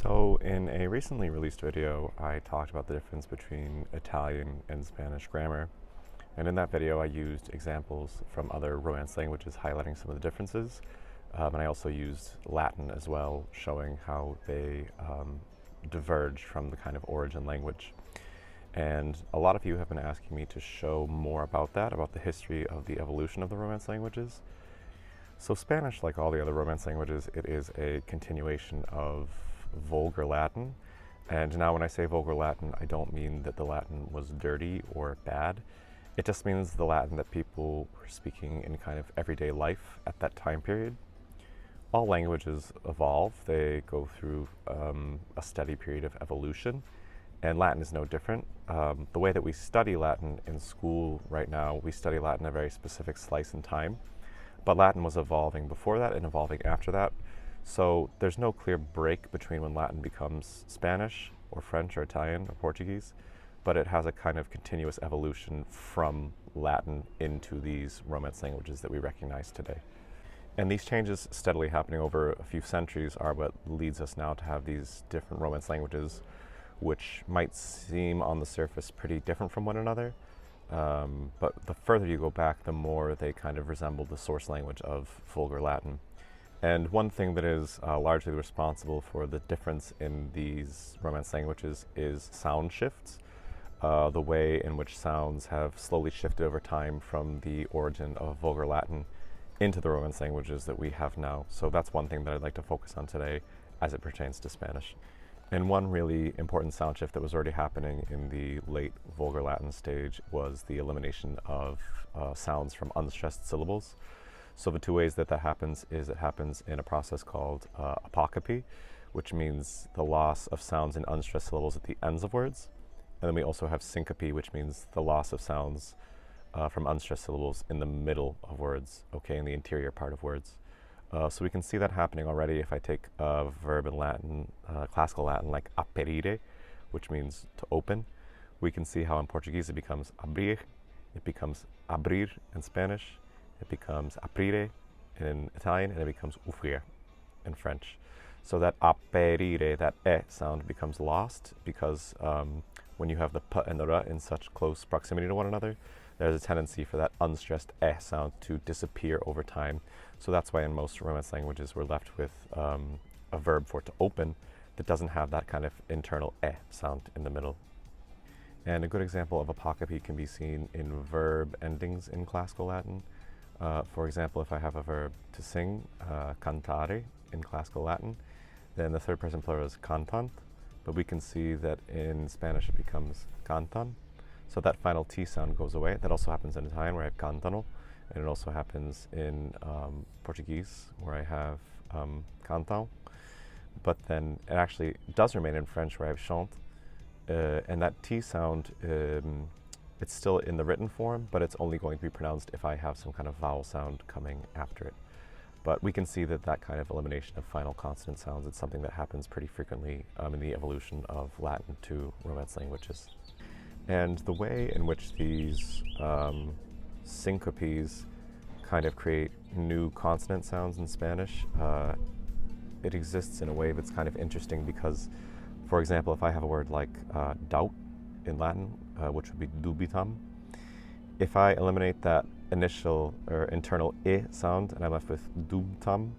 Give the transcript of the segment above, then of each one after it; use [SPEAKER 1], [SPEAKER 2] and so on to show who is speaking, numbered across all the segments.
[SPEAKER 1] So in a recently released video, I talked about the difference between Italian and Spanish grammar. And in that video, I used examples from other Romance languages highlighting some of the differences. And I also used Latin as well, showing how they diverge from the kind of origin language. And a lot of you have been asking me to show more about that, about the history of the evolution of the Romance languages. So Spanish, like all the other Romance languages, it is a continuation of Vulgar Latin. And now when I say Vulgar Latin, I don't mean that the Latin was dirty or bad. It just means the Latin that people were speaking in kind of everyday life at that time period. All languages evolve. They go through a steady period of evolution, and Latin is no different. The way that we study Latin in school right now, we study Latin a very specific slice in time, but Latin was evolving before that and evolving after that. So there's no clear break between when Latin becomes Spanish or French or Italian or Portuguese, but it has a kind of continuous evolution from Latin into these Romance languages that we recognize today. And these changes steadily happening over a few centuries are what leads us now to have these different Romance languages, which might seem on the surface pretty different from one another. But the further you go back, the more they kind of resemble the source language of Vulgar Latin. And one thing that is largely responsible for the difference in these Romance languages is sound shifts. The way in which sounds have slowly shifted over time from the origin of Vulgar Latin into the Romance languages that we have now. So that's one thing that I'd like to focus on today as it pertains to Spanish. And one really important sound shift that was already happening in the late Vulgar Latin stage was the elimination of sounds from unstressed syllables. So the two ways that happens is it happens in a process called apocope, which means the loss of sounds in unstressed syllables at the ends of words. And then we also have syncope, which means the loss of sounds from unstressed syllables in the middle of words, okay, in the interior part of words. So we can see that happening already if I take a verb in Latin, classical Latin, like aperire, which means to open. We can see how in Portuguese it becomes abrir, it becomes abrir in Spanish, it becomes aprire in Italian, and it becomes offrir in French. So that aperire, that e sound becomes lost because when you have the p and the r in such close proximity to one another, there's a tendency for that unstressed e sound to disappear over time. So that's why in most Romance languages we're left with a verb for to open that doesn't have that kind of internal e sound in the middle. And a good example of apocope can be seen in verb endings in classical Latin. For example, if I have a verb to sing, cantare in classical Latin, then the third person plural is cantant, but we can see that in Spanish it becomes cantan. So that final T sound goes away. That also happens in Italian where I have cantano, and it also happens in Portuguese where I have cantam. But then it actually does remain in French where I have chante, and that T sound, it's still in the written form, but it's only going to be pronounced if I have some kind of vowel sound coming after it. But we can see that kind of elimination of final consonant sounds is something that happens pretty frequently in the evolution of Latin to Romance languages. And the way in which these syncopes kind of create new consonant sounds in Spanish, it exists in a way that's kind of interesting because, for example, if I have a word like doubt in Latin, which would be dubitam, if I eliminate that initial or internal I sound and I'm left with dubtam,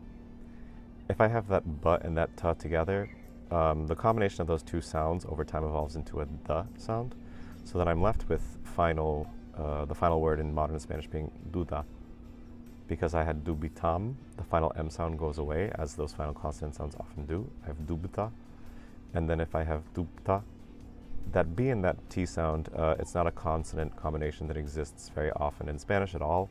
[SPEAKER 1] if I have that but and that ta together, the combination of those two sounds over time evolves into a the sound. So then I'm left with the final word in modern Spanish being duda. Because I had dubitam, the final M sound goes away, as those final consonant sounds often do. I have dubita. And then if I have dubta, that B and that T sound, it's not a consonant combination that exists very often in Spanish at all.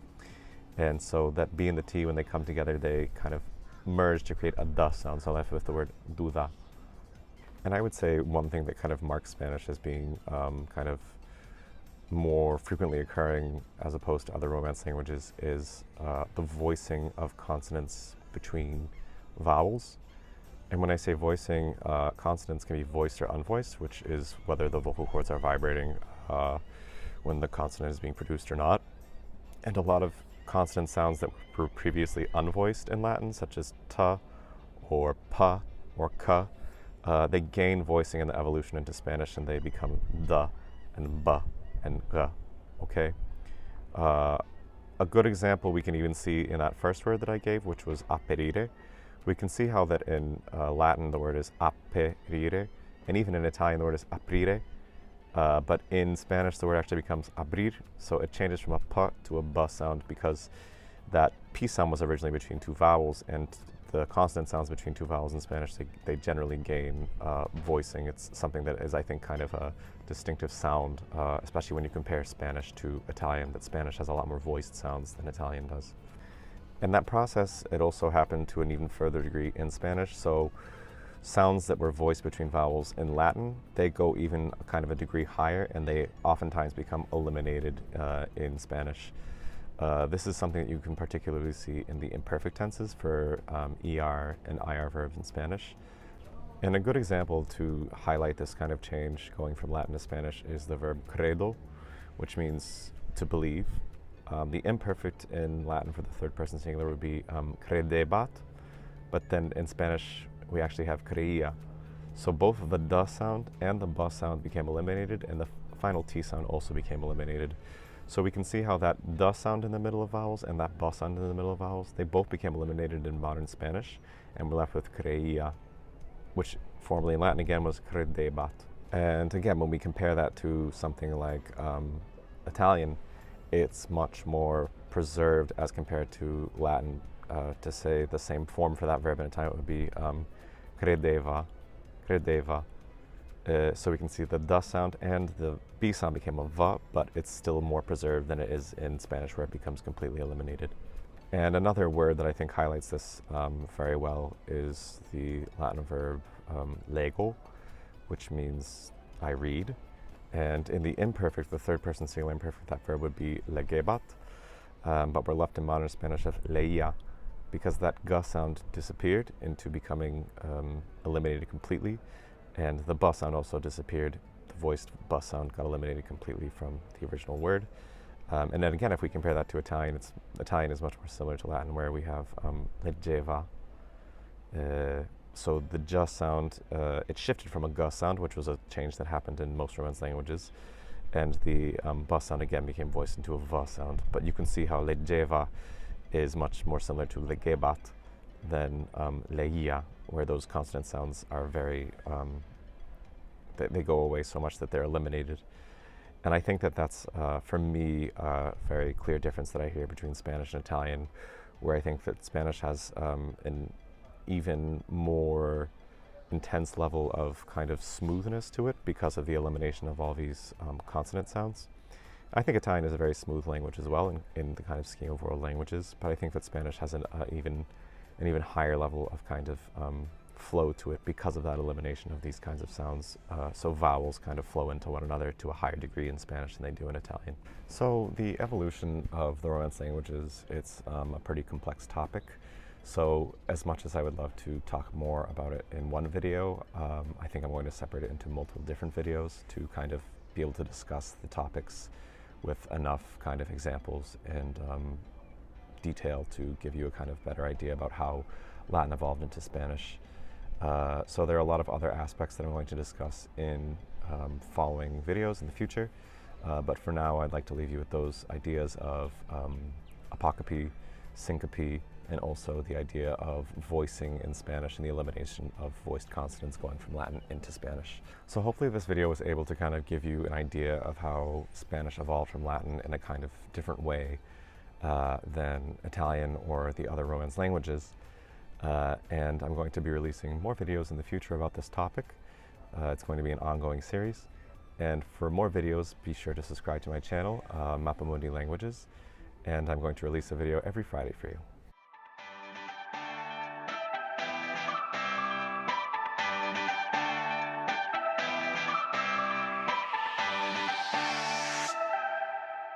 [SPEAKER 1] And so that B and the T, when they come together, they kind of merge to create a da sound. So I'm left with the word duda. And I would say one thing that kind of marks Spanish as being kind of more frequently occurring as opposed to other Romance languages is the voicing of consonants between vowels. And when I say voicing, consonants can be voiced or unvoiced, which is whether the vocal cords are vibrating when the consonant is being produced or not. And a lot of consonant sounds that were previously unvoiced in Latin, such as ta or pa or ka, they gain voicing in the evolution into Spanish, and they become the and ba and ga. Okay. A good example we can even see in that first word that I gave, which was aperire. We can see how that in Latin the word is aperire, and even in Italian the word is aprire. But in Spanish the word actually becomes abrir, so it changes from a p to a b sound because that p sound was originally between two vowels, and the consonant sounds between two vowels in Spanish, they generally gain voicing. It's something that is, I think, kind of a distinctive sound, especially when you compare Spanish to Italian, that Spanish has a lot more voiced sounds than Italian does. In that process, it also happened to an even further degree in Spanish. So sounds that were voiced between vowels in Latin, they go even kind of a degree higher, and they oftentimes become eliminated in Spanish. This is something that you can particularly see in the imperfect tenses for ER and IR verbs in Spanish. And a good example to highlight this kind of change going from Latin to Spanish is the verb cradle, which means to believe. The imperfect in Latin for the third person singular would be credebat, but then in Spanish we actually have creía. So both the da sound and the ba sound became eliminated, and the final T sound also became eliminated. So we can see how that da sound in the middle of vowels and that ba sound in the middle of vowels, they both became eliminated in modern Spanish, and we're left with creía, which formerly in Latin again was credebat. And again, when we compare that to something like Italian, it's much more preserved as compared to Latin. To say the same form for that verb in Italian would be credeva, credeva. So we can see the da sound and the b sound became a va, but it's still more preserved than it is in Spanish, where it becomes completely eliminated. And another word that I think highlights this very well is the Latin verb leghul, which means I read. And in the imperfect, the third person singular imperfect, that verb would be legebat, but we're left in modern Spanish of leía, because that g sound disappeared into becoming eliminated completely, and the b sound also disappeared. The voiced b sound got eliminated completely from the original word. And then again, if we compare that to Italian, Italian is much more similar to Latin, where we have leggeva. So the j sound, it shifted from a g sound, which was a change that happened in most Romance languages, and the b sound again became voiced into a v sound. But you can see how leggeva is much more similar to legebat than leía, where those consonant sounds are very, they go away so much that they're eliminated. And I think that that's, for me, a very clear difference that I hear between Spanish and Italian, where I think that Spanish has an even more intense level of kind of smoothness to it because of the elimination of all these consonant sounds. I think Italian is a very smooth language as well in the kind of scheme of world languages, but I think that Spanish has an even higher level of kind of flow to it because of that elimination of these kinds of sounds. So vowels kind of flow into one another to a higher degree in Spanish than they do in Italian. So the evolution of the Romance languages, it's a pretty complex topic. So as much as I would love to talk more about it in one video, I think I'm going to separate it into multiple different videos to kind of be able to discuss the topics with enough kind of examples and detail to give you a kind of better idea about how Latin evolved into Spanish. So there are a lot of other aspects that I'm going to discuss in following videos in the future, but for now I'd like to leave you with those ideas of apocope, syncope, and also the idea of voicing in Spanish and the elimination of voiced consonants going from Latin into Spanish. So hopefully this video was able to kind of give you an idea of how Spanish evolved from Latin in a kind of different way than Italian or the other Romance languages. And I'm going to be releasing more videos in the future about this topic. It's going to be an ongoing series. And for more videos, be sure to subscribe to my channel, Mappa Mundi Languages. And I'm going to release a video every Friday for you.